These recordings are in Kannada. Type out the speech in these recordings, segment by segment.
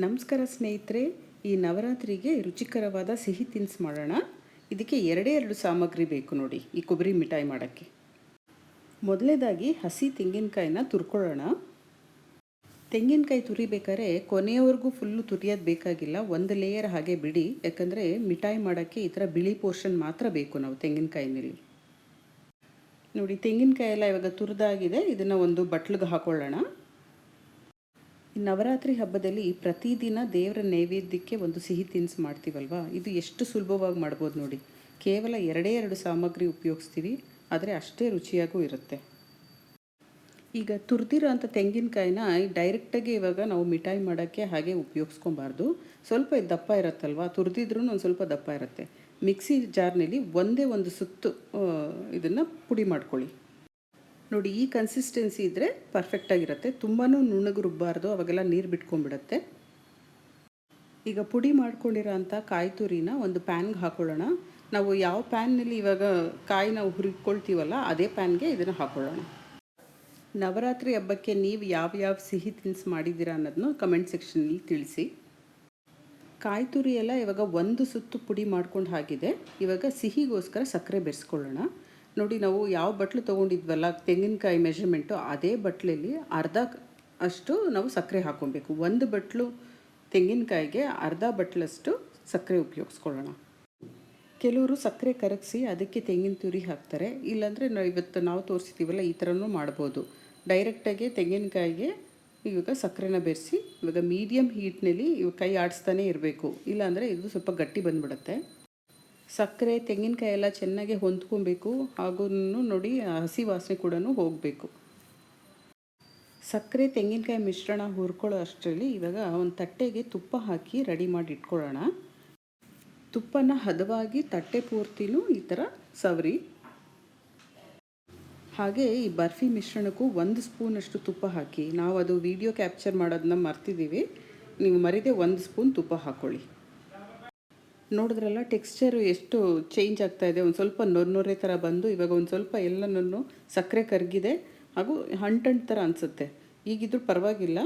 ನಮಸ್ಕಾರ ಸ್ನೇಹಿತರೆ, ಈ ನವರಾತ್ರಿಗೆ ರುಚಿಕರವಾದ ಸಿಹಿ ತಿನಿಸು ಮಾಡೋಣ. ಇದಕ್ಕೆ ಎರಡು ಸಾಮಗ್ರಿ ಬೇಕು ನೋಡಿ ಈ ಕೊಬ್ಬರಿ ಮಿಠಾಯಿ ಮಾಡೋಕ್ಕೆ. ಮೊದಲನೇದಾಗಿ ಹಸಿ ತೆಂಗಿನಕಾಯಿನ ತುರ್ಕೊಳ್ಳೋಣ. ತೆಂಗಿನಕಾಯಿ ತುರಿಬೇಕಾದ್ರೆ ಕೊನೆಯವರೆಗೂ ಫುಲ್ಲು ತುರಿಯೋದು ಬೇಕಾಗಿಲ್ಲ, ಒಂದು ಲೇಯರ್ ಹಾಗೆ ಬಿಡಿ. ಯಾಕಂದರೆ ಮಿಠಾಯಿ ಮಾಡೋಕ್ಕೆ ಈ ಥರ ಬಿಳಿ ಪೋರ್ಷನ್ ಮಾತ್ರ ಬೇಕು ನಾವು ತೆಂಗಿನಕಾಯಿನಲ್ಲಿ. ನೋಡಿ, ತೆಂಗಿನಕಾಯಿ ಎಲ್ಲ ಇವಾಗ ತುರಿದಾಗಿದೆ. ಇದನ್ನು ಒಂದು ಬಟ್ಲಿಗೆ ಹಾಕೊಳ್ಳೋಣ. ಈ ನವರಾತ್ರಿ ಹಬ್ಬದಲ್ಲಿ ಪ್ರತಿದಿನ ದೇವರ ನೈವೇದ್ಯಕ್ಕೆ ಒಂದು ಸಿಹಿ ತಿನಿಸು ಮಾಡ್ತೀವಲ್ವ, ಇದು ಎಷ್ಟು ಸುಲಭವಾಗಿ ಮಾಡ್ಬೋದು ನೋಡಿ. ಕೇವಲ ಎರಡು ಸಾಮಗ್ರಿ ಉಪಯೋಗಿಸ್ತೀವಿ, ಆದರೆ ಅಷ್ಟೇ ರುಚಿಯಾಗೂ ಇರುತ್ತೆ. ಈಗ ತುರಿದಿರೋ ಅಂಥ ತೆಂಗಿನಕಾಯಿನ ಡೈರೆಕ್ಟಾಗಿ ಇವಾಗ ನಾವು ಮಿಠಾಯಿ ಮಾಡೋಕ್ಕೆ ಹಾಗೆ ಉಪಯೋಗಿಸ್ಕೊಬಾರ್ದು. ಸ್ವಲ್ಪ ದಪ್ಪ ಇರುತ್ತಲ್ವ, ತುರಿದಿದ್ರೂ ಒಂದು ಸ್ವಲ್ಪ ದಪ್ಪ ಇರುತ್ತೆ. ಮಿಕ್ಸಿ ಜಾರ್ನಲ್ಲಿ ಒಂದೇ ಒಂದು ಸುತ್ತು ಇದನ್ನು ಪುಡಿ ಮಾಡ್ಕೊಳ್ಳಿ. ನೋಡಿ, ಈ ಕನ್ಸಿಸ್ಟೆನ್ಸಿ ಇದ್ದರೆ ಪರ್ಫೆಕ್ಟಾಗಿರುತ್ತೆ. ತುಂಬಾ ನುಣ್ಣಗೆ ರುಬ್ಬಾರ್ದು, ಅವಾಗೆಲ್ಲ ನೀರು ಬಿಟ್ಕೊಂಡ್ಬಿಡುತ್ತೆ. ಈಗ ಪುಡಿ ಮಾಡ್ಕೊಂಡಿರೋ ಅಂಥ ಕಾಯಿ ತುರಿನ ಒಂದು ಪ್ಯಾನ್ಗೆ ಹಾಕೊಳ್ಳೋಣ. ನಾವು ಯಾವ ಪ್ಯಾನ್ನಲ್ಲಿ ಇವಾಗ ಕಾಯಿ ನಾವು ಹುರಿಕೊಳ್ತೀವಲ್ಲ ಅದೇ ಪ್ಯಾನ್ಗೆ ಇದನ್ನು ಹಾಕೊಳ್ಳೋಣ. ನವರಾತ್ರಿ ಹಬ್ಬಕ್ಕೆ ನೀವು ಯಾವ ಸಿಹಿ ತಿನಿಸು ಮಾಡಿದ್ದೀರಾ ಅನ್ನೋದನ್ನ ಕಮೆಂಟ್ ಸೆಕ್ಷನಲ್ಲಿ ತಿಳಿಸಿ. ಕಾಯಿ ತುರಿ ಎಲ್ಲ ಇವಾಗ ಒಂದು ಸುತ್ತು ಪುಡಿ ಮಾಡ್ಕೊಂಡು ಹಾಕಿದೆ. ಇವಾಗ ಸಿಹಿಗೋಸ್ಕರ ಸಕ್ಕರೆ ಬೆರೆಸ್ಕೊಳ್ಳೋಣ. ನೋಡಿ, ನಾವು ಯಾವ ಬಟ್ಲು ತೊಗೊಂಡಿದ್ವಲ್ಲ ತೆಂಗಿನಕಾಯಿ ಮೆಷರ್ಮೆಂಟು, ಅದೇ ಬಟ್ಲಲ್ಲಿ ಅರ್ಧ ಅಷ್ಟು ನಾವು ಸಕ್ಕರೆ ಹಾಕ್ಕೊಬೇಕು. ಒಂದು ಬಟ್ಲು ತೆಂಗಿನಕಾಯಿಗೆ ಅರ್ಧ ಬಟ್ಲಷ್ಟು ಸಕ್ಕರೆ ಉಪಯೋಗಿಸ್ಕೊಳ್ಳೋಣ. ಕೆಲವರು ಸಕ್ಕರೆ ಕರಗಿಸಿ ಅದಕ್ಕೆ ತೆಂಗಿನ ತುರಿ ಹಾಕ್ತಾರೆ. ಇಲ್ಲಾಂದರೆ ಇವತ್ತು ನಾವು ತೋರಿಸ್ತೀವಲ್ಲ ಈ ಥರನೂ ಮಾಡ್ಬೋದು. ಡೈರೆಕ್ಟಾಗಿ ತೆಂಗಿನಕಾಯಿಗೆ ಇವಾಗ ಸಕ್ಕರೆನ ಬೆರೆಸಿ ಇವಾಗ ಮೀಡಿಯಮ್ ಹೀಟ್ನಲ್ಲಿ ಕೈ ಆಡಿಸ್ತಾನೆ ಇರಬೇಕು, ಇಲ್ಲಾಂದರೆ ಇದು ಸ್ವಲ್ಪ ಗಟ್ಟಿ ಬಂದುಬಿಡುತ್ತೆ. ಸಕ್ಕರೆ ತೆಂಗಿನಕಾಯಿ ಎಲ್ಲ ಚೆನ್ನಾಗಿ ಹೊಂದ್ಕೊಬೇಕು, ಹಾಗೂ ನೋಡಿ ಹಸಿ ವಾಸನೆ ಕೂಡ ಹೋಗಬೇಕು. ಸಕ್ಕರೆ ತೆಂಗಿನಕಾಯಿ ಮಿಶ್ರಣ ಹುರ್ಕೊಳ್ಳೋ ಅಷ್ಟರಲ್ಲಿ ಇವಾಗ ಒಂದು ತಟ್ಟೆಗೆ ತುಪ್ಪ ಹಾಕಿ ರೆಡಿ ಮಾಡಿ ಇಟ್ಕೊಳ್ಳೋಣ. ತುಪ್ಪನ ಹದವಾಗಿ ತಟ್ಟೆ ಪೂರ್ತಿನೂ ಈ ಥರ ಸವರಿ. ಹಾಗೆ ಈ ಬರ್ಫಿ ಮಿಶ್ರಣಕ್ಕೂ 1 ಸ್ಪೂನಷ್ಟು ತುಪ್ಪ ಹಾಕಿ. ನಾವು ಅದು ವಿಡಿಯೋ ಕ್ಯಾಪ್ಚರ್ ಮಾಡೋದನ್ನ ಮರ್ತಿದ್ದೀವಿ, ನೀವು ಮರಿದೇ 1 ಸ್ಪೂನ್ ತುಪ್ಪ ಹಾಕ್ಕೊಳ್ಳಿ. ನೋಡಿದ್ರಲ್ಲ, ಟೆಕ್ಸ್ಚರು ಎಷ್ಟು ಚೇಂಜ್ ಆಗ್ತಾಯಿದೆ. ಒಂದು ಸ್ವಲ್ಪ ನೊರೆ ಥರ ಬಂದು ಇವಾಗ ಒಂದು ಸ್ವಲ್ಪ ಎಲ್ಲನೂ ಸಕ್ಕರೆ ಕರಗಿದೆ, ಹಾಗೂ ಹಂಟು ಥರ ಅನಿಸುತ್ತೆ. ಈಗಿದ್ರೂ ಪರವಾಗಿಲ್ಲ.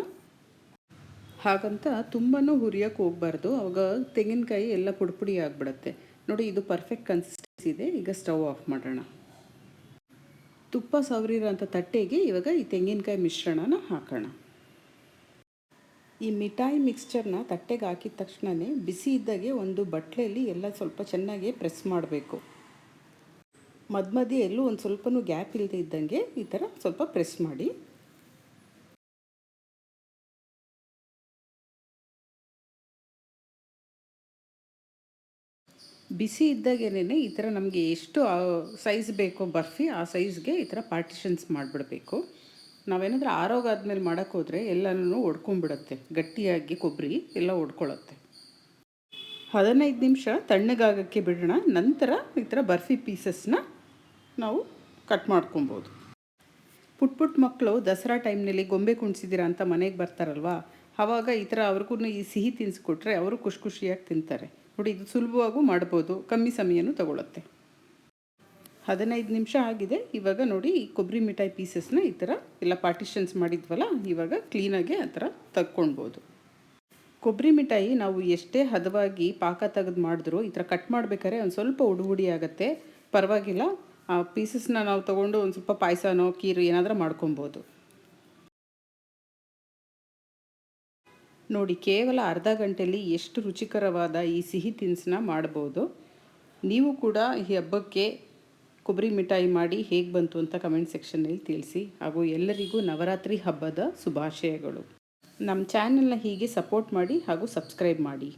ಹಾಗಂತ ತುಂಬಾ ಹುರಿಯೋಕ್ಕೆ ಹೋಗಬಾರ್ದು, ಅವಾಗ ತೆಂಗಿನಕಾಯಿ ಎಲ್ಲ ಪುಡಿ ಆಗಿಬಿಡುತ್ತೆ. ನೋಡಿ, ಇದು ಪರ್ಫೆಕ್ಟ್ ಕನ್ಸಿಸ್ಟೆನ್ಸಿ ಇದೆ. ಈಗ ಸ್ಟವ್ ಆಫ್ ಮಾಡೋಣ. ತುಪ್ಪ ಸವರಿರೋಂಥ ತಟ್ಟೆಗೆ ಇವಾಗ ಈ ತೆಂಗಿನಕಾಯಿ ಮಿಶ್ರಣನ ಹಾಕೋಣ. ಈ ಮಿಠಾಯಿ ಮಿಕ್ಸ್ಚರ್ನ ತಟ್ಟೆಗೆ ಹಾಕಿದ ತಕ್ಷಣವೇ ಬಿಸಿ ಇದ್ದಾಗೆ ಒಂದು ಬಟ್ಲೆಯಲ್ಲಿ ಎಲ್ಲ ಸ್ವಲ್ಪ ಚೆನ್ನಾಗಿ ಪ್ರೆಸ್ ಮಾಡಬೇಕು. ಮಧ್ಯೆ ಎಲ್ಲೂ ಒಂದು ಸ್ವಲ್ಪನೂ ಗ್ಯಾಪ್ ಇಲ್ಲದೆ ಇದ್ದಂಗೆ ಈ ಥರ ಸ್ವಲ್ಪ ಪ್ರೆಸ್ ಮಾಡಿ. ಬಿಸಿ ಇದ್ದಾಗೇನೆ ಈ ಥರ ನಮಗೆ ಎಷ್ಟು ಸೈಜ್ ಬೇಕೋ ಬರ್ಫಿ, ಆ ಸೈಜ್ಗೆ ಈ ಥರ ಪಾರ್ಟಿಷನ್ಸ್ ಮಾಡಿಬಿಡಬೇಕು. ನಾವೇನಾದರೂ ಆರೋಗಾದ್ಮೇಲೆ ಮಾಡೋಕ್ಕೆ ಹೋದರೆ ಎಲ್ಲನೂ ಒಡ್ಕೊಂಡ್ಬಿಡುತ್ತೆ, ಗಟ್ಟಿಯಾಗಿ ಕೊಬ್ಬರಿ ಎಲ್ಲ ಒಡ್ಕೊಳ್ಳುತ್ತೆ. 15 ನಿಮಿಷ ತಣ್ಣಗಾಗೋಕ್ಕೆ ಬಿಡೋಣ. ನಂತರ ಈ ಥರ ಬರ್ಫಿ ಪೀಸಸ್ನ ನಾವು ಕಟ್ ಮಾಡ್ಕೊಬೋದು. ಪುಟ್ಟ ಮಕ್ಕಳು ದಸರಾ ಟೈಮ್ನಲ್ಲಿ ಗೊಂಬೆ ಕುಣಿಸಿದ್ದೀರಾ ಅಂತ ಮನೆಗೆ ಬರ್ತಾರಲ್ವ, ಆವಾಗ ಈ ಥರ ಅವ್ರಿಗೂ ಈ ಸಿಹಿ ತಿನಿಸು ಕೊಟ್ಟರೆ ಅವರು ಖುಷಿಯಾಗಿ ತಿಂತಾರೆ. ನೋಡಿ, ಇದು ಸುಲಭವಾಗೂ ಮಾಡ್ಬೋದು, ಕಮ್ಮಿ ಸಮಯನೂ ತಗೊಳುತ್ತೆ. 15 ನಿಮಿಷ ಆಗಿದೆ. ಇವಾಗ ನೋಡಿ, ಈ ಕೊಬ್ಬರಿ ಮಿಠಾಯಿ ಪೀಸಸ್ನ ಈ ಥರ ಎಲ್ಲ ಪಾರ್ಟಿಷನ್ಸ್ ಮಾಡಿದ್ವಲ್ಲ, ಇವಾಗ ಕ್ಲೀನಾಗಿ ಆ ಥರ ತಕ್ಕೊಳ್ಬೋದು. ಕೊಬ್ಬರಿ ಮಿಠಾಯಿ ನಾವು ಎಷ್ಟೇ ಹದವಾಗಿ ಪಾಕ ತೆಗೆದು ಮಾಡಿದ್ರೂ ಈ ಥರ ಕಟ್ ಮಾಡಬೇಕಾದ್ರೆ ಒಂದು ಸ್ವಲ್ಪ ಉಡಿ ಆಗುತ್ತೆ, ಪರವಾಗಿಲ್ಲ. ಆ ಪೀಸಸ್ನ ನಾವು ತೊಗೊಂಡು ಒಂದು ಸ್ವಲ್ಪ ಪಾಯಸನೋ ಕೀರು ಏನಾದರೂ ಮಾಡ್ಕೊಬೋದು. ನೋಡಿ, ಕೇವಲ ಅರ್ಧ ಗಂಟೆಯಲ್ಲಿ ಎಷ್ಟು ರುಚಿಕರವಾದ ಈ ಸಿಹಿ ತಿನಿಸನ್ನ ಮಾಡ್ಬೋದು. ನೀವು ಕೂಡ ಈ ಹಬ್ಬಕ್ಕೆ ಕೊಬ್ಬರಿ ಮಿಠಾಯಿ ಮಾಡಿ ಹೇಗೆ ಬಂತು ಅಂತ ಕಮೆಂಟ್ ಸೆಕ್ಷನ್ನಲ್ಲಿ ತಿಳಿಸಿ. ಹಾಗೂ ಎಲ್ಲರಿಗೂ ನವರಾತ್ರಿ ಹಬ್ಬದ ಶುಭಾಶಯಗಳು. ನಮ್ಮ ಚಾನೆಲ್ನ ಹೀಗೆ ಸಪೋರ್ಟ್ ಮಾಡಿ ಹಾಗೂ ಸಬ್ಸ್ಕ್ರೈಬ್ ಮಾಡಿ.